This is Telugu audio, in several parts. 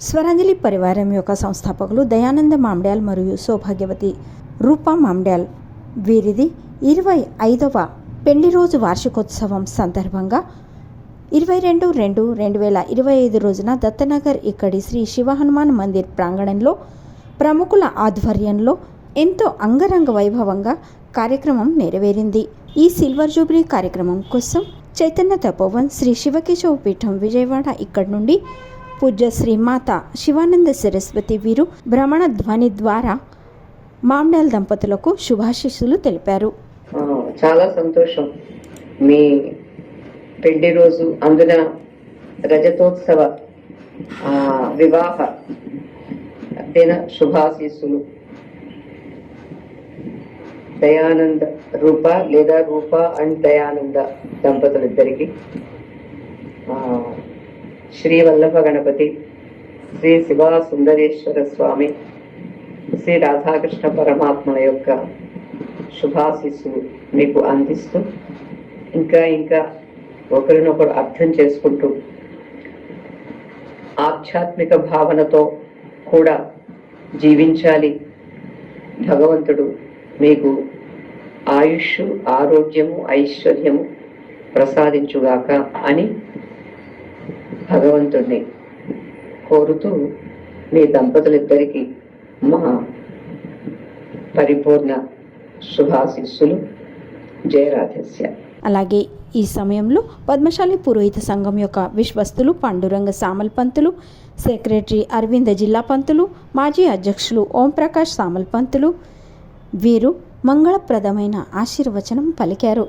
స్వరాంజలి పరివారం యొక్క సంస్థాపకులు దయానంద మామిడ్యాల్ మరియు సౌభాగ్యవతి రూపా మామిడ్యాల్. వీరిది 25వ పెళ్లి రోజు వార్షికోత్సవం సందర్భంగా 22/2/2025 రోజున దత్తనగర్ ఇక్కడి శ్రీ శివ హనుమాన్ మందిర్ ప్రాంగణంలో ప్రముఖుల ఆధ్వర్యంలో ఎంతో అంగరంగ వైభవంగా కార్యక్రమం నెరవేరింది. ఈ సిల్వర్ జూబ్లీ కార్యక్రమం కోసం చైతన్య తపోవన్ శ్రీ శివకేశవ పీఠం విజయవాడ ఇక్కడి నుండి పూజ్య శ్రీ మాత శివానంద సరస్వతి వీరు భ్రమణ ధ్వని ద్వారా మామిడ్యాల్ దంపతులకు శుభాశీస్సులు తెలిపారు. చాలా సంతోషం. మీ పెళ్లి రోజు అందున రజతోత్సవ వివాహ దిన శుభాశీస్సులు దయానంద రూప లేదా రూప అండ్ దయానంద దంపతులిద్దరికి శ్రీ వల్లభ గణపతి, శ్రీ శివ సుందరేశ్వర స్వామి, శ్రీ రాధాకృష్ణ పరమాత్మల యొక్క శుభాశీస్సులు మీకు అందిస్తూ ఇంకా ఒకరినొకరు అర్థం చేసుకుంటూ ఆధ్యాత్మిక భావనతో కూడా జీవించాలి. భగవంతుడు మీకు ఆయుష్, ఆరోగ్యము, ఐశ్వర్యము ప్రసాదించుగాక అని భగవంతుడిని కోరుతూ మీ దంపతులిద్దరికీ మా పరిపూర్ణ శుభాశీస్సులు. జయరాధస్య. అలాగే ఈ సమయంలో పద్మశాలి పురోహిత సంఘం యొక్క విశ్వస్తులు పాండురంగ సామల్ పంతులు, సెక్రటరీ అరవింద జిల్లా పంతులు, మాజీ అధ్యక్షులు ఓంప్రకాష్ సామల్ పంతులు వీరు మంగళప్రదమైన ఆశీర్వచనం పలికారు.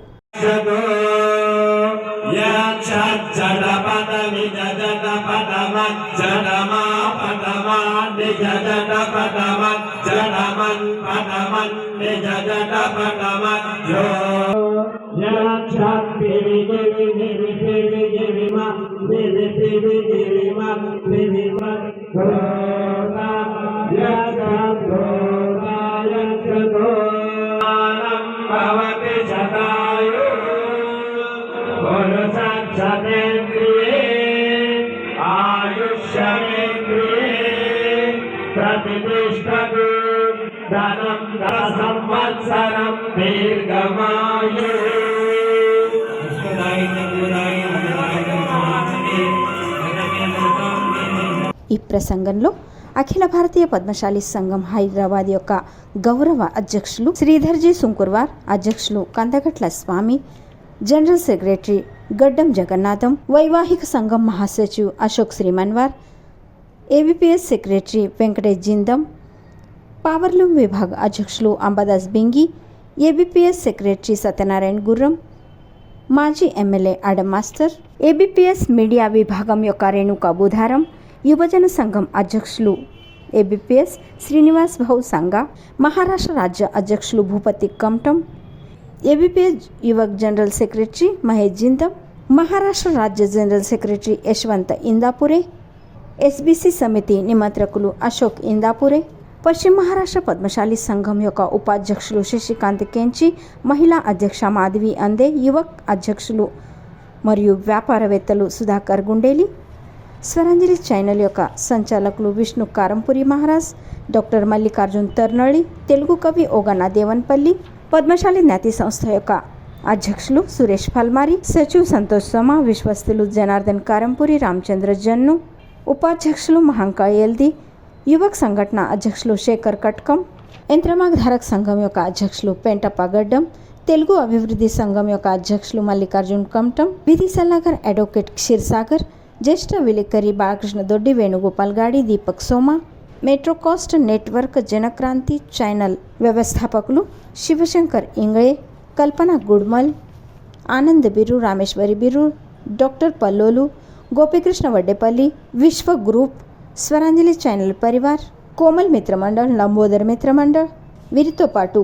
ప్రతిష్ఠకు ధనం సంవత్సరం దీర్ఘమాయు. ఈ ప్రసంగంలో అఖిల భారతీయ పద్మశాలి సంఘం హైదరాబాద్ యొక్క గౌరవ అధ్యక్షులు శ్రీధర్జీ సుంకుర్వార్, అధ్యక్షులు కందగట్ల స్వామి, జనరల్ సెక్రటరీ గడ్డం జగన్నాథం, వైవాహిక సంఘం మహాసచివ్ Ashok Shrimanwar, ABPS secretary Venkatesh Jindam, powerloom విభాగ అధ్యక్షులు అంబాదాస్ బింగి, ఏబిపిఎస్ సెక్రటరీ సత్యనారాయణ గుర్రం, మాజీ MLA Adam master, ABPS media విభాగం యొక్క రేణుకా బుధారం, యువజన సంఘం అధ్యక్షులు ఏబిపిఎస్ శ్రీనివాస్ భౌ సంఘ, మహారాష్ట్ర రాజ్య అధ్యక్షులు భూపతి కమ్టం, ఏబిపిఎస్ యువక్ జనరల్ సెక్రటరీ మహేష్ జిందం, మహారాష్ట్ర రాజ్య general secretary Yashwant Indapure, SBC సమితి నిమంత్రకులు అశోక్ ఇందాపురే, పశ్చిమ మహారాష్ట్ర పద్మశాలి సంఘం యొక్క ఉపాధ్యక్షులు శశికాంత్ కెంచి, మహిళా అధ్యక్ష మాధవి అందే, యువక్ అధ్యక్షులు మరియు వ్యాపారవేత్తలు సుధాకర్ గుండేలి, స్వరాంజలి ఛానల్ యొక్క సంచాలకులు విష్ణు కారంపురి మహారాజ్, డాక్టర్ మల్లికార్జున్ తర్నళి, తెలుగు కవి ఓగన్న దేవన్పల్లి, పద్మశాలి జ్ఞాతి సంస్థ యొక్క అధ్యక్షులు సురేష్ పల్మారి, సచివ్ సంతోష్ సమా, విశ్వస్తులు జనార్దన్ కారంపురి, రామచంద్ర జన్ను, ఉపాధ్యక్షులు మహంకా ఎల్ది, యువక్ సంఘటన అధ్యక్షులు శేఖర్ కట్కం, యంత్రమాగధారక్ సంఘం యొక్క అధ్యక్షులు పెంటప్ప గడ్డం, తెలుగు అభివృద్ధి సంఘం యొక్క అధ్యక్షులు మల్లికార్జున్ కమ్టం, విధి సల్లాగర్ అడ్వకేట్ క్షీర్సాగర్, జ్యేష్ఠ విలేకరి బాలకృష్ణ దొడ్డి, వేణుగోపాల్ గాడి, దీపక్ సోమా, మెట్రోకాస్ట్ నెట్వర్క్ జనక్రాంతి ఛానల్ వ్యవస్థాపకులు శివశంకర్ ఇంగళే, కల్పన గుడ్మల్, ఆనంద్ బిరు, రామేశ్వరి బిరు, డాక్టర్ పల్లోలు, గోపీకృష్ణ వడ్డేపల్లి, విశ్వ గ్రూప్, స్వరాంజలి ఛానల్ పరివార్, కోమల్ మిత్రమండల్, లంబోదర్ మిత్రమండల్, వీరితో పాటు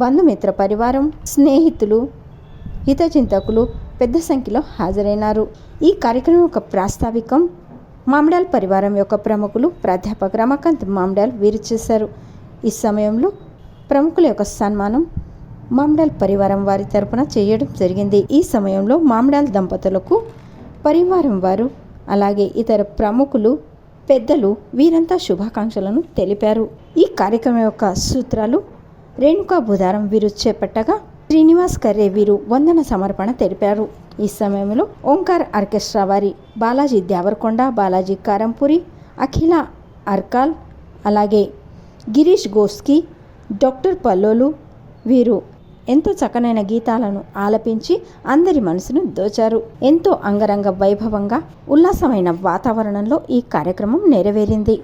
బంధుమిత్ర పరివారం, స్నేహితులు, హితచింతకులు పెద్ద సంఖ్యలో హాజరైనారు. ఈ కార్యక్రమం యొక్క ప్రాస్తావికం మామిడ్యాల్ పరివారం యొక్క ప్రముఖులు ప్రాధ్యాపక రమాకాంత్ మామిడ్యాల్ వీరు చేశారు. ఈ సమయంలో ప్రముఖుల యొక్క సన్మానం మామిడ్యాల్ పరివారం వారి తరపున చేయడం జరిగింది. ఈ సమయంలో మామిడ్యాల్ దంపతులకు పరివారం వారు అలాగే ఇతర ప్రముఖులు పెద్దలు వీరంతా శుభాకాంక్షలను తెలిపారు. ఈ కార్యక్రమం యొక్క సూత్రాలు రేణుకా బుధారం వీరు చేపట్టగా శ్రీనివాస్ కర్రే వీరు వందన సమర్పణ తెలిపారు. ఈ సమయంలో ఓంకార్ ఆర్కెస్ట్రా వారి బాలాజీ దేవరకొండ, బాలాజీ కారంపూరి, అఖిల అర్కాల్, అలాగే గిరీష్ గోస్కి, డాక్టర్ పల్లోలు వీరు ఎంతో చక్కనైన గీతాలను ఆలపించి అందరి మనసును దోచారు. ఎంతో అంగరంగ వైభవంగా ఉల్లాసమైన వాతావరణంలో ఈ కార్యక్రమం నెరవేరింది.